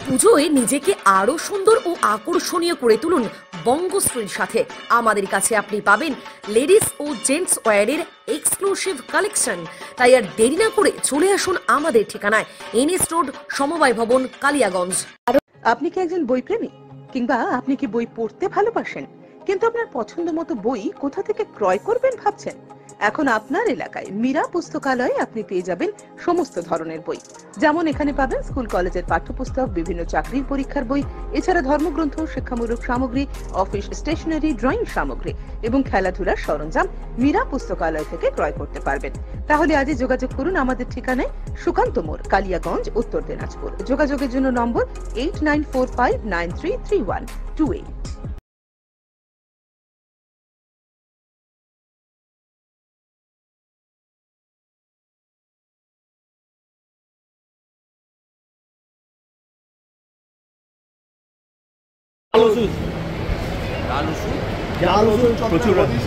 পুজোয় নিজেকে আরো সুন্দর ও আকর্ষণীয় করে তুলুন বঙ্গশ্রীর সাথে। আমাদের কাছে আপনি পাবেন লেডিস ও জেন্টস ওয়্যারের এক্সক্লুসিভ কালেকশন। তাই আর দেরি না করে চলে আসুন আমাদের ঠিকানায়, এনএস রোড, সমবায় ভবন, কালিয়াগঞ্জ। আপনি কি একজন বই প্রেমী, কিংবা আপনি কি বই পড়তে ভালোবাসেন কিন্তু আপনার পছন্দ মতো বই কোথা থেকে ক্রয় করবেন ভাবছেন? এখন আপনার এলাকায় মীরা পুস্তকালয়ে আপনি পেয়ে যাবেন সমস্ত ধরনের বই। যেমন এখানে পাবেন স্কুল কলেজের পাঠ্যপুস্তক, বিভিন্ন চাকরির পরীক্ষার বই, এছাড়া ধর্মগ্রন্থ, শিক্ষামূলক সামগ্রী, অফিস স্টেশনারি, ড্রয়িং সামগ্রী এবং খেলাধুলার সরঞ্জাম মীরা পুস্তকালয় থেকে ক্রয় করতে পারবেন। তাহলে আজই যোগাযোগ করুন আমাদের ঠিকানায়, সুকান্ত মোড়, কালিয়াগঞ্জ, উত্তর দিনাজপুর। যোগাযোগের জন্য নম্বর 8945933128।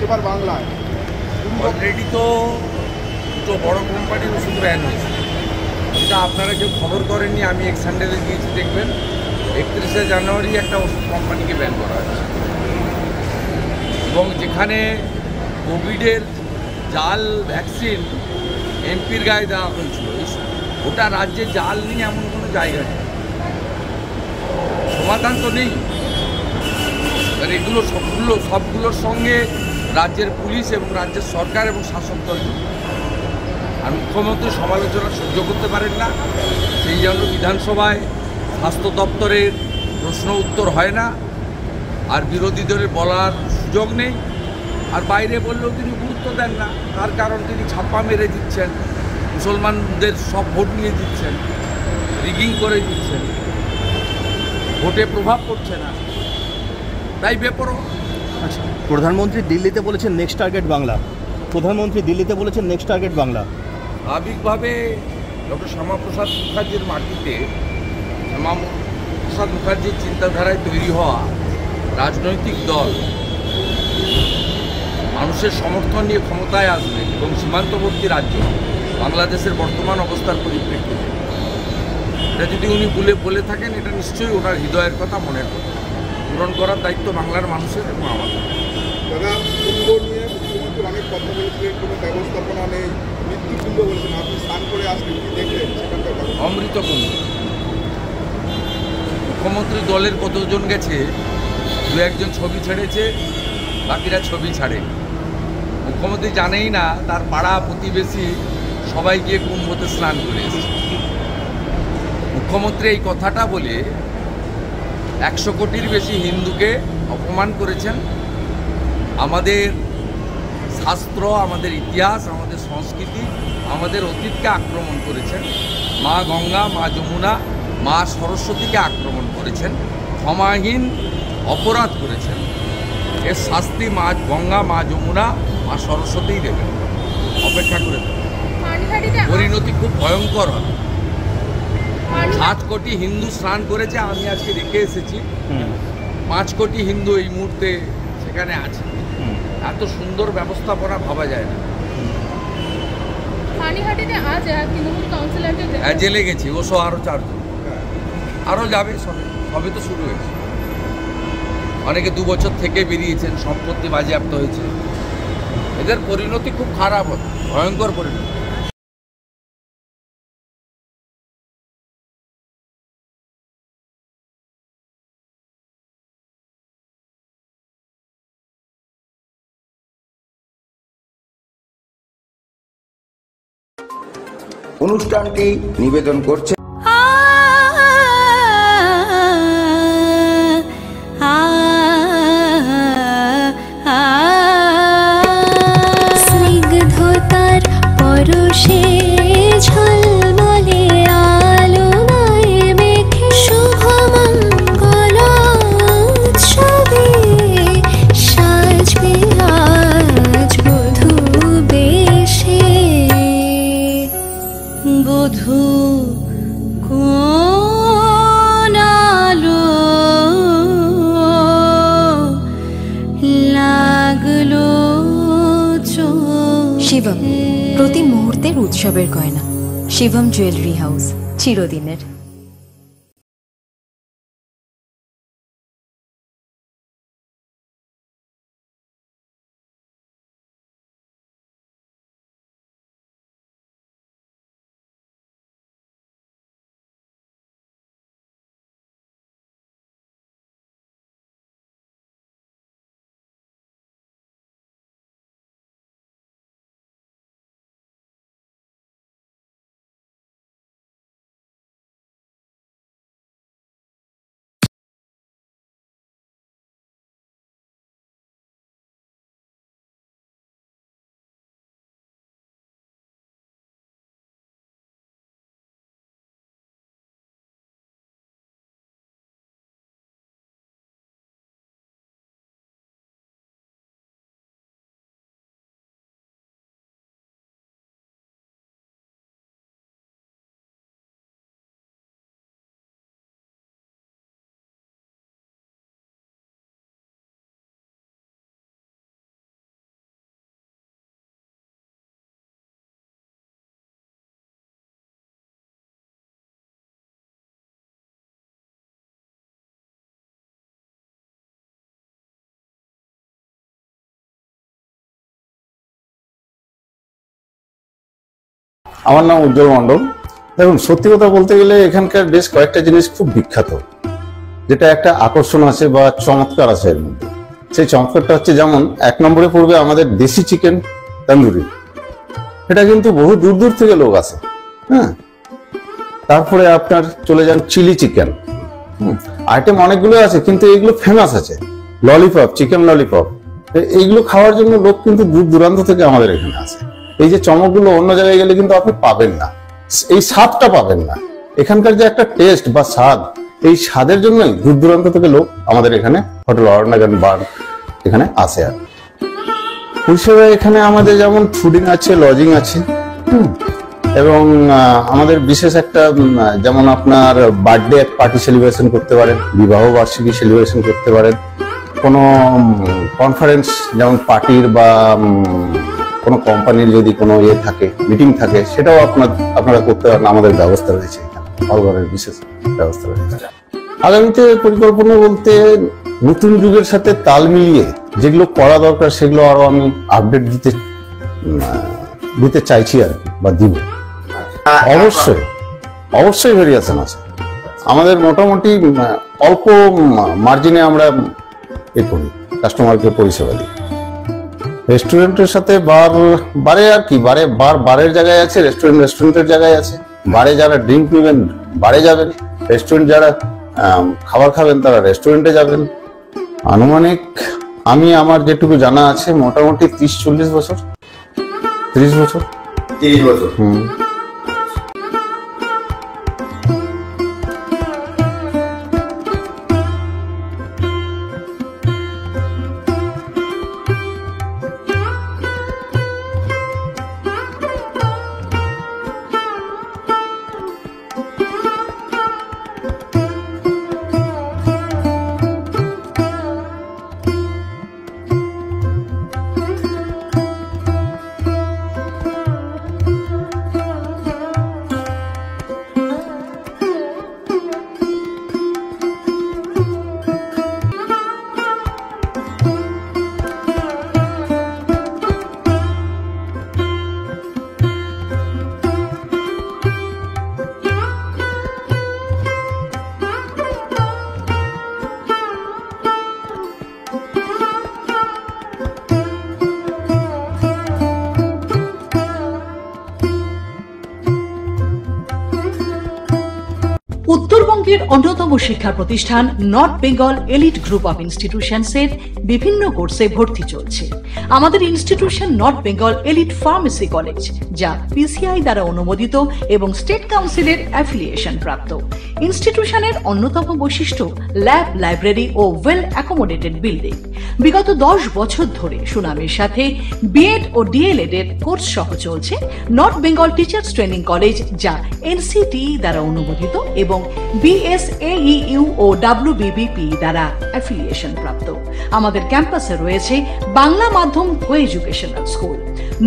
এবার বাংলায় অলরেডি তো দুটো বড় কোম্পানির ওষুধ ব্যান হয়েছে। এটা আপনারা কেউ খবর করেননি, আমি এক স্যান্ডেলে গিয়েছি, দেখবেন 31শে জানুয়ারি একটা ওষুধ কোম্পানিকে ব্যান করা হয়েছে। এবং যেখানে কোভিডের জাল ভ্যাকসিন এমপির গায়ে দেওয়া হয়েছিল, ওটা রাজ্যে জাল নেই এমন কোনো জায়গা নেই, সমাধান তো নেই। এগুলো সবগুলোর সঙ্গে রাজ্যের পুলিশ এবং রাজ্যের সরকার এবং শাসক দল, আর মুখ্যমন্ত্রী সমালোচনা সহ্য করতে পারেন না। সেই জন্য বিধানসভায় স্বাস্থ্য দপ্তরের প্রশ্ন উত্তর হয় না, আর বিরোধীদের বলার সুযোগ নেই, আর বাইরে বললেও তিনি গুরুত্ব দেন না। তার কারণ তিনি ছাপ্পা মেরে দিচ্ছেন, মুসলমানদের সব ভোট নিয়ে দিচ্ছেন, রিগিং করে দিচ্ছেন, ভোটে প্রভাব পড়ছে না, তাই বেপরোয়া। আচ্ছা, প্রধানমন্ত্রী দিল্লিতে বলেছেন নেক্সট টার্গেট বাংলা। স্বাভাবিকভাবে ডক্টর শ্যামাপ্রসাদ মুখার্জির মাটিতে, শ্যামাপ্রসাদ মুখার্জির চিন্তাধারায় তৈরি হওয়া রাজনৈতিক দল মানুষের সমর্থন নিয়ে ক্ষমতায় আসবে এবং সীমান্তবর্তী রাজ্য বাংলাদেশের বর্তমান অবস্থার পরিপ্রেক্ষিতে এটা যদি উনি বলে থাকেন, এটা নিশ্চয়ই ওনার হৃদয়ের কথা, মনের কথা পূরণ করার দায়িত্ব বাংলার মানুষের এবং আমাদের। দাদা, কুম্ভ নিয়ে মুখ্যমন্ত্রী অনেক কথা বলেছিলেন, কোনো ব্যবস্থাপনা নেই, মৃত্যুকুম্ভ বলেছেন। আপনি স্নান করে আসলেন, কি দেখলেন সেখানকার? অমৃত কুম্ভ। মুখ্যমন্ত্রী দলের কতজন গেছে, দু একজন ছবি ছেড়েছে, বাকিরা ছবি ছাড়ে। মুখ্যমন্ত্রী জানেই না তার পাড়া প্রতিবেশী সবাই গিয়ে কুম্ভতে স্নান করে এসেছে। মুখ্যমন্ত্রী এই কথাটা বলে 100 কোটির বেশি হিন্দুকে অপমান করেছেন। আমাদের শাস্ত্র, আমাদের ইতিহাস, আমাদের সংস্কৃতি, আমাদের অতীতকে আক্রমণ করেছেন। মা গঙ্গা, মা যমুনা, মা সরস্বতীকে আক্রমণ করেছেন, ক্ষমাহীন অপরাধ করেছেন। এর শাস্তি মা গঙ্গা, মা যমুনা, মা সরস্বতীই দেবেন, অপেক্ষা করে দেবেন। পরিণতি খুব ভয়ঙ্কর হবে। 7 কোটি হিন্দু স্নান করেছে, আমি আজকে দেখে এসেছি 5 কোটি হিন্দু এই মুহূর্তে সেখানে আছে। এত সুন্দর ব্যবস্থাপনা ভাবা যায় না। জেলে গেছি, ও সব আরও 4 জন আরও যাবে, সবে তো শুরু হয়েছে। অনেকে 2 বছর থেকে বেরিয়েছেন, সম্পত্তি বাজেয়াপ্ত হয়েছে। এদের পরিণতি খুব খারাপ হবে, ভয়ঙ্কর পরিণতি। অনুষ্ঠানটি নিবেদন করছে স্নিগ্ধতার পরশে ঝলমলে আলোয় মেখে শুভমঙ্গল উৎসবে সাজবে আজ বধূ বেশে। বধূ কোন আলো লাগলো শিবম, প্রতি মুহূর্তের উৎসবের গয়না। শিবম জুয়েলারি হাউস, চিরদিনের। আমার নাম উজ্জ্বল মণ্ডল। দেখুন, সত্যি কথা বলতে গেলে এখানকার বেশ কয়েকটা জিনিস খুব বিখ্যাত, যেটা একটা আকর্ষণ আছে বা চমৎকার আছে এর মধ্যে। সেই চমৎকারটা হচ্ছে, যেমন 1 নম্বরে পড়বে আমাদের দেশি চিকেন তন্দুরি। এটা কিন্তু বহু দূর দূর থেকে লোক আসে। হ্যাঁ, তারপরে আপনার চলে যান চিলি চিকেন। আইটেম অনেকগুলো আছে, কিন্তু এইগুলো ফেমাস আছে। ললিপপ, চিকেন ললিপপ, এইগুলো খাওয়ার জন্য লোক কিন্তু দূর দূরান্ত থেকে আমাদের এখানে আসে। এই যে চমকগুলো অন্য জায়গায় গেলে কিন্তু আপনি পাবেন না, এই স্বাদটা পাবেন না। এখানকার যে একটা টেস্ট বা স্বাদ, এই স্বাদের জন্যই দূর দূরান্ত থেকে লোক আমাদের এখানে হোটেল অরনাগান বার এখানে আসে। আর পরিষেবা এখানে আমাদের যেমন ফুডিং আছে, লজিং আছে, এবং আমাদের বিশেষ একটা, যেমন আপনার বার্থডে পার্টি সেলিব্রেশন করতে পারেন, বিবাহ বার্ষিকী সেলিব্রেশন করতে পারেন, কোনো কনফারেন্স যেমন পার্টির বা কোনো কোম্পানির যদি কোনো ইয়ে থাকে, মিটিং থাকে, সেটাও আপনারা করতে পারেন। আমাদের ব্যবস্থা রয়েছে এখানে, হলঘরের বিশেষ ব্যবস্থা রয়েছে। আগামীতে পরিকল্পনা বলতে, নতুন যুগের সাথে তাল মিলিয়ে যেগুলো করা দরকার সেগুলো আরো আমি আপডেট দিতে চাইছি আর কি, বা দিব। অবশ্যই ভেরিয়েশন আছে। আমাদের মোটামুটি অল্প মার্জিনে আমরা করি, কাস্টমারকে পরিষেবা দিই। রেস্টুরেন্টের সাথে বারে আর কি, বারের জায়গায় আছে, রেস্টুরেন্টের জায়গায় আছে। বারে যারা ড্রিঙ্ক নেবেন বারে যাবেন, রেস্টুরেন্ট যারা খাবার খাবেন তারা রেস্টুরেন্টে যাবেন। আনুমানিক আমার যেটুকু জানা আছে, মোটামুটি 30-40 বছর, 30 বছর। উত্তরবঙ্গের অন্যতম শিক্ষা প্রতিষ্ঠান North Bengal Elite Group of ইনস্টিটিউশনসের বিভিন্ন কোর্সে ভর্তি চলছে। আমাদের institution North Bengal Elite Pharmacy College, যা পিসিআই দ্বারা অনুমোদিত এবং স্টেট কাউন্সিলের অ্যাফিলিয়েশন প্রাপ্ত। ইনস্টিটিউশনের অন্যতম বৈশিষ্ট্য ল্যাব, লাইব্রেরি ও ওয়েল অ্যাকোমোডেটেড বিল্ডিং। বিগত 10 বছর ধরে সুনামের সাথে বিএড ও ডিএলএড এর কোর্স সহ চলছে north Bengal Teachers Training college, যা এনসিটিই দ্বারা অনুমোদিত এবং বিএসএইউ ও ডাব্লিউবিবিপি দ্বারা অ্যাফিলিয়েশন প্রাপ্ত। আমাদের ক্যাম্পাসে রয়েছে বাংলা মাধ্যম কো educational school,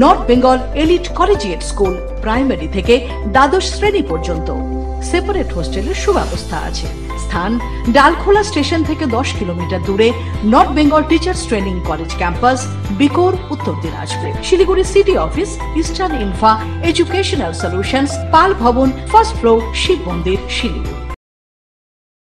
north Bengal elite collegiate school, primary থেকে দ্বাদশ শ্রেণী পর্যন্ত। সেপারেট হোস্টেলের সুব্যবস্থা আছে। স্থান ডালখোলা স্টেশন থেকে 10 কিলোমিটার দূরে North Bengal Teachers Training College campus, বিকোর, Uttar Dinajpur. Siliguri city office, Eastern Infa Educational Solutions, Pal Bhavan, first floor, Shiva মন্দির, শিলিগুড়ি।